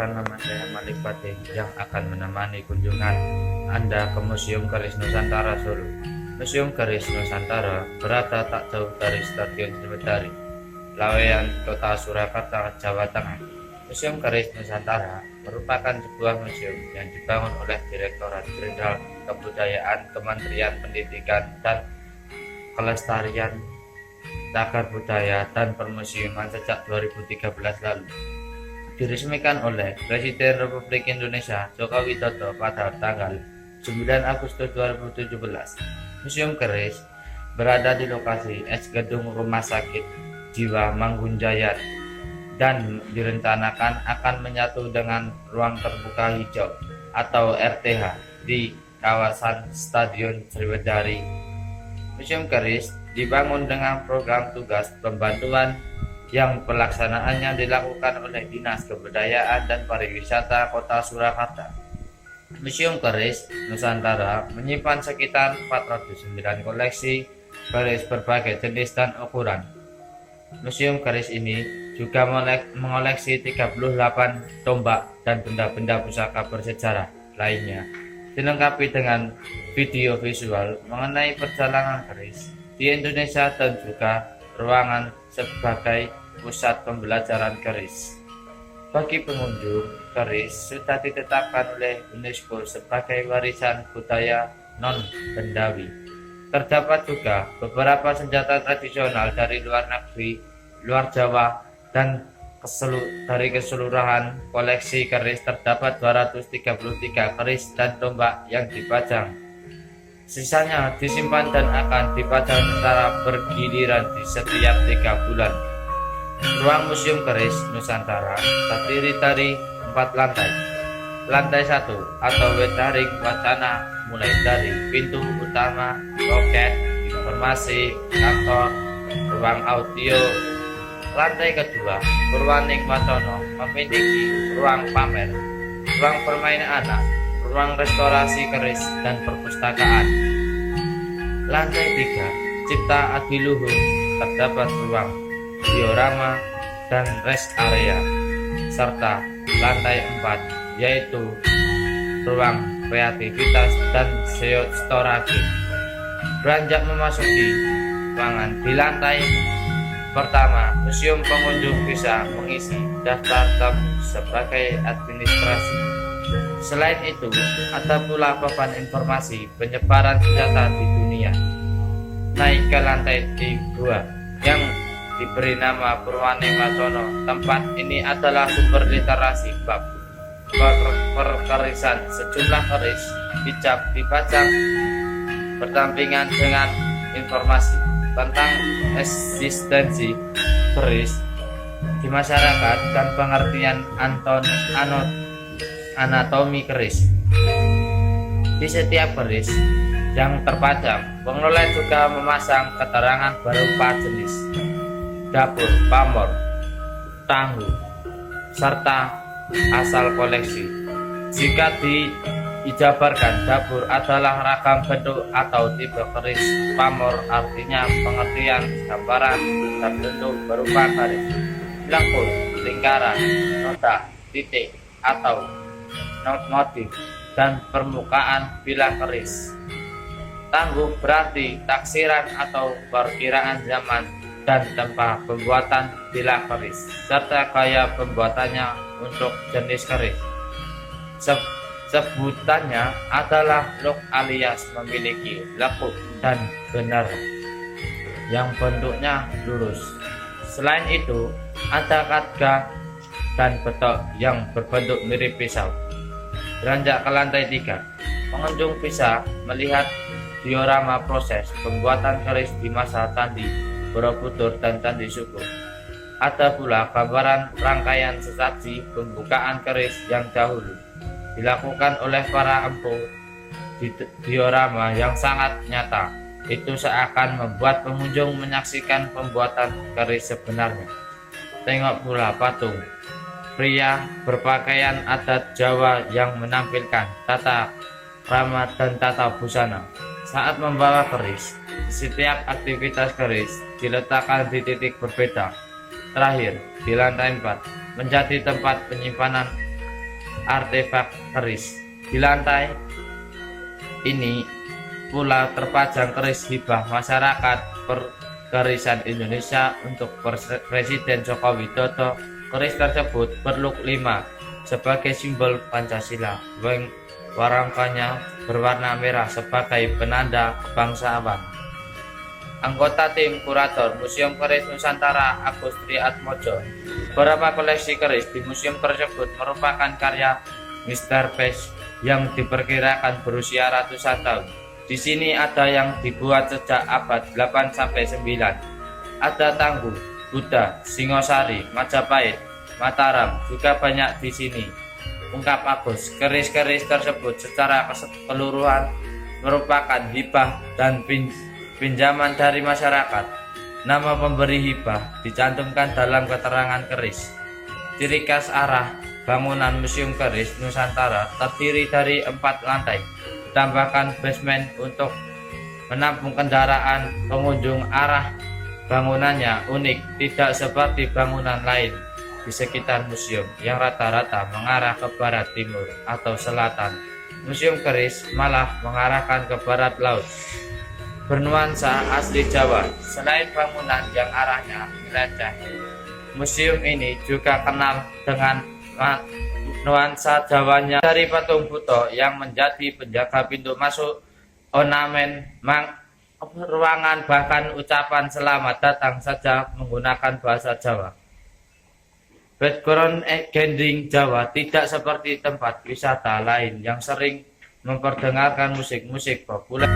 akan memakai Malik Fatih yang akan menemani kunjungan Anda ke Museum Keris Nusantara Solo. Museum Keris Nusantara berada tak jauh dari Stadion Sriwedari, Laweyan, Kota Surakarta, Jawa Tengah. Museum Keris Nusantara merupakan sebuah museum yang dibangun oleh Direktorat Jenderal Kebudayaan Kementerian Pendidikan dan Kelestarian Cagar Budaya dan Permusiuman sejak 2013 lalu. Diresmikan oleh Presiden Republik Indonesia Joko Widodo pada tanggal 9 Agustus 2017. Museum Keris berada di lokasi gedung Rumah Sakit Jiwa Manggunjaya dan direncanakan akan menyatu dengan ruang terbuka hijau atau RTH di kawasan Stadion Sriwedari. Museum Keris dibangun dengan program tugas pembantuan yang pelaksanaannya dilakukan oleh Dinas Kebudayaan dan Pariwisata Kota Surakarta. Museum Keris Nusantara menyimpan sekitar 409 koleksi keris berbagai jenis dan ukuran. Museum Keris ini juga mengoleksi 38 tombak dan benda-benda pusaka bersejarah lainnya, dilengkapi dengan video visual mengenai perjalanan keris di Indonesia dan juga ruangan sebagai pusat pembelajaran keris. Bagi pengunjung, keris sudah ditetapkan oleh UNESCO sebagai warisan budaya non-bendawi. Terdapat juga beberapa senjata tradisional dari luar negeri, luar Jawa, dan dari keseluruhan koleksi keris terdapat 233 keris dan tombak yang dipajang. Sisanya disimpan dan akan dipajang secara bergiliran di setiap 3 bulan. Ruang Museum Keris Nusantara terdiri dari 4 lantai. Lantai 1 atau Wetaring Wacana mulai dari pintu utama, loket, informasi, kantor, ruang audio. Lantai kedua, Purwaning Wacono memiliki ruang pamer, ruang permainan anak, ruang restorasi keris dan perpustakaan. Lantai 3, Cipta Adiluhung, terdapat ruang diorama dan rest area, serta lantai 4 yaitu ruang kreativitas dan storage. Beranjak memasuki ruangan di lantai pertama, museum pengunjung bisa mengisi daftar tamu sebagai administrasi. Selain itu, ada pula papan informasi penyebaran senjata di dunia. Naik ke lantai 2 yang diberi nama Purwaning Wacono. Tempat ini adalah sumber literasi bab perkerisan. Sejumlah keris hijab dipajang berdampingan dengan informasi tentang eksistensi keris di masyarakat dan pengertian anatomi keris. Di setiap keris yang terpajang, pengelola juga memasang keterangan berupa jenis, dapur, pamor, tangguh, serta asal koleksi. Jika dijabarkan, dapur adalah ragam bentuk atau tipe keris. Pamor artinya pengertian gambaran terbentuk berupa garis, lengkung, lingkaran, nota, titik, atau motif, dan permukaan bilah keris. Tangguh berarti taksiran atau perkiraan zaman dan tempat pembuatan bilah keris, serta gaya pembuatannya untuk jenis keris. Sebutannya adalah luk alias memiliki lekuk dan benar yang bentuknya lurus. Selain itu, ada kadga dan betok yang berbentuk mirip pisau. Beranjak ke lantai 3, pengunjung bisa melihat diorama proses pembuatan keris di masa Candi Borobudur dan Candi Suko. Ada pula gambaran rangkaian sesaji pembukaan keris yang dahulu dilakukan oleh para empu. Di diorama yang sangat nyata itu seakan membuat pengunjung menyaksikan pembuatan keris sebenarnya. Tengok pula patung pria berpakaian adat Jawa yang menampilkan tata krama dan tata busana saat membawa keris. Setiap aktivitas keris diletakkan di titik berbeda. Terakhir, di lantai 4 menjadi tempat penyimpanan artefak keris. Di lantai ini pula terpajang keris hibah masyarakat perkerisan Indonesia untuk Presiden Joko Widodo. Keris tersebut berlook 5 sebagai simbol Pancasila. Warangkanya berwarna merah sebagai penanda kebangsaan. Anggota tim kurator Museum Keris Nusantara Agus Triatmojo. Beberapa koleksi keris di museum tersebut merupakan karya Mr. Peace yang diperkirakan berusia ratusan tahun. Di sini ada yang dibuat sejak abad 8 sampai 9. Ada Tangguh, Buddha, Singosari, Majapahit, Mataram juga banyak di sini. Ungkap Agus, keris-keris tersebut secara keseluruhan merupakan hibah dan pinjaman dari masyarakat. Nama pemberi hibah dicantumkan dalam keterangan keris. Ciri khas arah bangunan Museum Keris Nusantara terdiri dari 4 lantai, ditambahkan basement untuk menampung kendaraan pengunjung. Arah bangunannya unik, tidak seperti bangunan lain di sekitar museum yang rata-rata mengarah ke barat timur atau selatan. Museum Keris malah mengarahkan ke barat laut, bernuansa asli Jawa. Selain bangunan yang arahnya meleceh, museum ini juga kenal dengan nuansa Jawanya, dari patung Buto yang menjadi penjaga pintu masuk, ornamen ruangan, bahkan ucapan selamat datang saja menggunakan bahasa Jawa. Background gending Jawa tidak seperti tempat wisata lain yang sering memperdengarkan musik-musik populer.